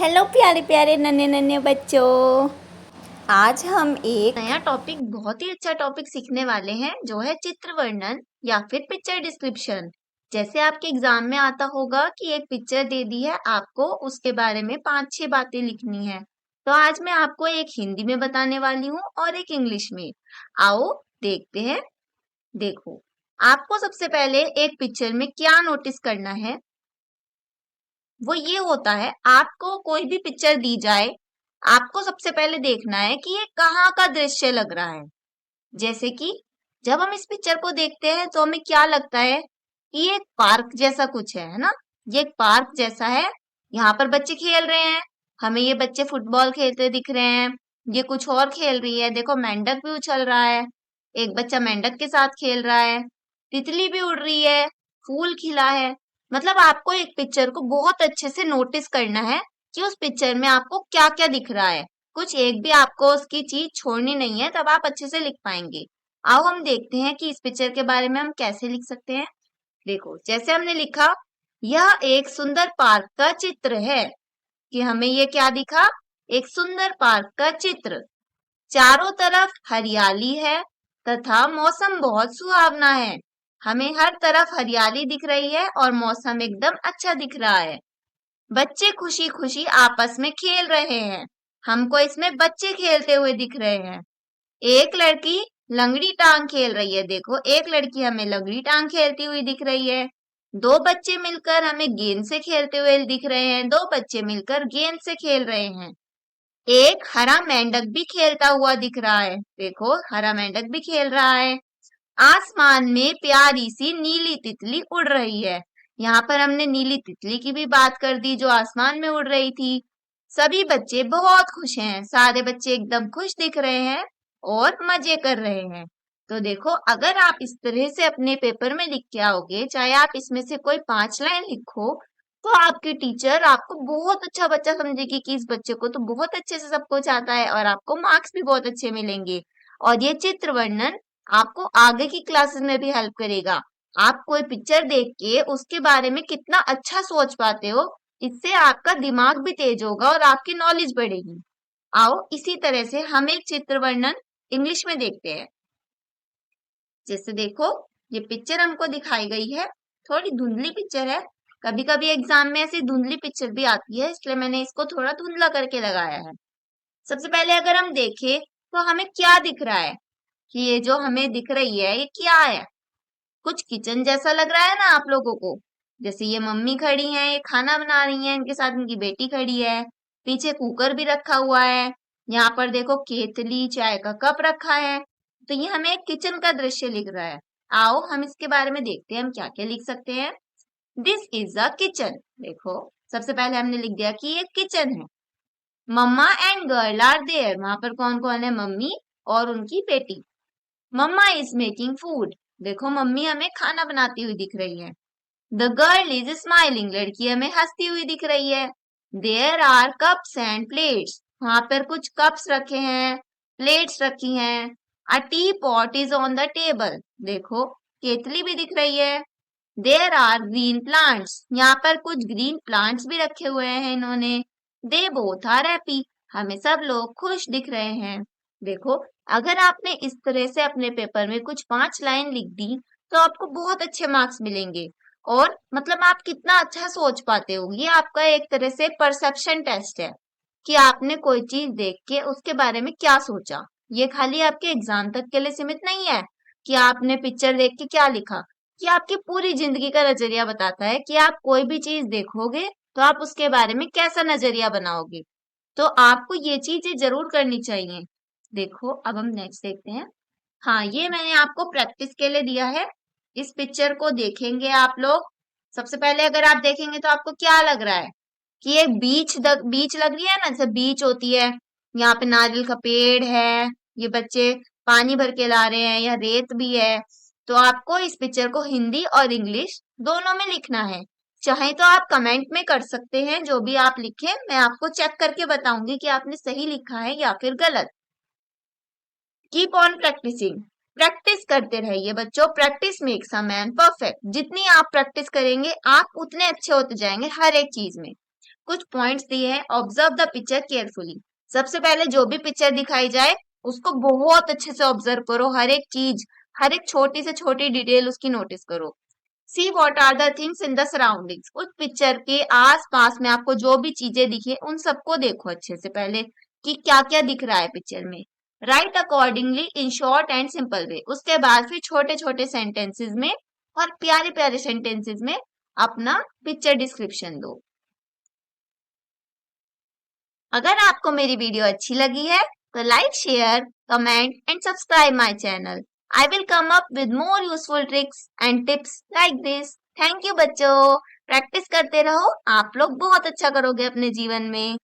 Hello प्यारे प्यारे नन्हे नन्हे बच्चों। आज हम एक नया टॉपिक, बहुत ही अच्छा टॉपिक सीखने वाले हैं, जो है चित्र वर्णन या फिर पिक्चर डिस्क्रिप्शन। जैसे आपके एग्जाम में आता होगा कि एक पिक्चर दे दी है, आपको उसके बारे में 5-6 बातें लिखनी है। तो आज मैं आपको एक हिंदी में बताने वाली हूँ और एक इंग्लिश में। आओ देखते हैं। देखो, आपको सबसे पहले एक पिक्चर में क्या नोटिस करना है, वो ये होता है, आपको कोई भी पिक्चर दी जाए, आपको सबसे पहले देखना है कि ये कहाँ का दृश्य लग रहा है। जैसे कि जब हम इस पिक्चर को देखते हैं तो हमें क्या लगता है कि ये एक पार्क जैसा कुछ है ना। ये एक पार्क जैसा है, यहाँ पर बच्चे खेल रहे हैं। हमें ये बच्चे फुटबॉल खेलते दिख रहे हैं। ये कुछ और खेल रही है, देखो मेंढक भी उछल रहा है। एक बच्चा मेंढक के साथ खेल रहा है। तितली भी उड़ रही है। फूल खिला है। मतलब आपको एक पिक्चर को बहुत अच्छे से नोटिस करना है कि उस पिक्चर में आपको क्या क्या दिख रहा है। कुछ एक भी आपको उसकी चीज छोड़नी नहीं है, तब आप अच्छे से लिख पाएंगे। आओ हम देखते हैं कि इस पिक्चर के बारे में हम कैसे लिख सकते हैं। देखो, जैसे हमने लिखा, यह एक सुंदर पार्क का चित्र है। कि हमें ये क्या दिखा, एक सुंदर पार्क का चित्र। चारों तरफ हरियाली है तथा मौसम बहुत सुहावना है। हमें हर तरफ हरियाली दिख रही है और मौसम एकदम अच्छा दिख रहा है। बच्चे खुशी खुशी आपस में खेल रहे हैं। हमको इसमें बच्चे खेलते हुए दिख रहे हैं। एक लड़की लंगड़ी टांग खेल रही है। देखो, एक लड़की हमें लंगड़ी टांग खेलती हुई दिख रही है। दो बच्चे मिलकर हमें गेंद से खेलते हुए दिख रहे हैं। दो बच्चे मिलकर गेंद से खेल रहे हैं। एक हरा मेंढक भी खेलता हुआ दिख रहा है। देखो, हरा मेंढक भी खेल रहा है। आसमान में प्यारी सी नीली तितली उड़ रही है। यहाँ पर हमने नीली तितली की भी बात कर दी, जो आसमान में उड़ रही थी। सभी बच्चे बहुत खुश हैं। सारे बच्चे एकदम खुश दिख रहे हैं और मजे कर रहे हैं। तो देखो, अगर आप इस तरह से अपने पेपर में लिख के आओगे, चाहे आप इसमें से कोई 5 लाइन लिखो, तो आपकी टीचर आपको बहुत अच्छा बच्चा समझेगी कि इस बच्चे को तो बहुत अच्छे से सब कुछ आता है, और आपको मार्क्स भी बहुत अच्छे मिलेंगे। और ये चित्र वर्णन आपको आगे की क्लासेस में भी हेल्प करेगा। आप कोई पिक्चर देख के उसके बारे में कितना अच्छा सोच पाते हो, इससे आपका दिमाग भी तेज होगा और आपकी नॉलेज बढ़ेगी। आओ इसी तरह से हम एक चित्र वर्णन इंग्लिश में देखते हैं। जैसे देखो, ये पिक्चर हमको दिखाई गई है, थोड़ी धुंधली पिक्चर है। कभी कभी एग्जाम में ऐसी धुंधली पिक्चर भी आती है, इसलिए मैंने इसको थोड़ा धुंधला करके लगाया है। सबसे पहले अगर हम देखें तो हमें क्या दिख रहा है, कि ये जो हमें दिख रही है ये क्या है। कुछ किचन जैसा लग रहा है ना आप लोगों को। जैसे ये मम्मी खड़ी हैं, ये खाना बना रही हैं, इनके साथ इनकी बेटी खड़ी है। पीछे कुकर भी रखा हुआ है। यहाँ पर देखो केतली, चाय का कप रखा है। तो ये हमें एक किचन का दृश्य लिख रहा है। आओ हम इसके बारे में देखते हैं, हम क्या क्या लिख सकते हैं। This is a kitchen. देखो, सबसे पहले हमने लिख दिया कि ये किचन है। Mama and girl are there. वहां पर कौन कौन है, मम्मी और उनकी बेटी। Mama is making food. देखो, मम्मी हमें खाना बनाती हुई दिख रही है। The girl is smiling. लड़की हमें हंसती हुई दिख रही है। There are cups and plates. वहां पर कुछ कप्स रखे हैं, प्लेट्स रखी हैं। A tea pot is on the table. देखो, केतली भी दिख रही है। There are green plants. यहाँ पर कुछ ग्रीन प्लांट्स भी रखे हुए हैं इन्होंने। They both are happy. हमें सब लोग खुश दिख रहे हैं। देखो, अगर आपने इस तरह से अपने पेपर में कुछ 5 लाइन लिख दी, तो आपको बहुत अच्छे मार्क्स मिलेंगे। और मतलब आप कितना अच्छा सोच पाते हो, ये आपका एक तरह से परसेप्शन टेस्ट है, कि आपने कोई चीज देख के उसके बारे में क्या सोचा। ये खाली आपके एग्जाम तक के लिए सीमित नहीं है कि आपने पिक्चर देख के क्या लिखा। कि आपकी पूरी जिंदगी का नजरिया बताता है कि आप कोई भी चीज देखोगे तो आप उसके बारे में कैसा नजरिया बनाओगे। तो आपको ये चीजें जरूर करनी चाहिए। देखो, अब हम नेक्स्ट देखते हैं। हाँ, ये मैंने आपको प्रैक्टिस के लिए दिया है। इस पिक्चर को देखेंगे आप लोग। सबसे पहले अगर आप देखेंगे तो आपको क्या लग रहा है, कि एक बीच लग रही है ना, जैसे बीच होती है। यहाँ पे नारियल का पेड़ है। ये बच्चे पानी भर के ला रहे हैं, या रेत भी है। तो आपको इस पिक्चर को हिंदी और इंग्लिश दोनों में लिखना है। चाहे तो आप कमेंट में कर सकते हैं, जो भी आप लिखे मैं आपको चेक करके बताऊंगी कि आपने सही लिखा है या फिर गलत। Keep on practising. प्रैक्टिस करते रहिए बच्चों। Practice makes a man perfect. जितनी आप प्रैक्टिस करेंगे, आप उतने अच्छे होते जाएंगे हर एक चीज में। कुछ पॉइंट्स दिए हैं। Observe the picture carefully. सबसे पहले जो भी पिक्चर दिखाई जाए उसको बहुत अच्छे से ऑब्जर्व करो, हर एक चीज, हर एक छोटी से छोटी डिटेल उसकी नोटिस करो। See what are the things in the surroundings. उस पिक्चर के आस पास में आपको जो भी चीजें दिखे उन सबको देखो अच्छे से पहले कि क्या क्या दिख रहा है पिक्चर में। Right accordingly in short and simple way. उसके बाद फिर छोटे छोटे सेंटेंसेस में और प्यारे प्यारे सेंटेंसेस में अपना पिक्चर डिस्क्रिप्शन दो। अगर आपको मेरी वीडियो अच्छी लगी है तो like, share, comment and subscribe my channel. I will come up with more useful tricks and tips like this. Thank you बच्चों। प्रैक्टिस करते रहो, आप लोग बहुत अच्छा करोगे अपने जीवन में।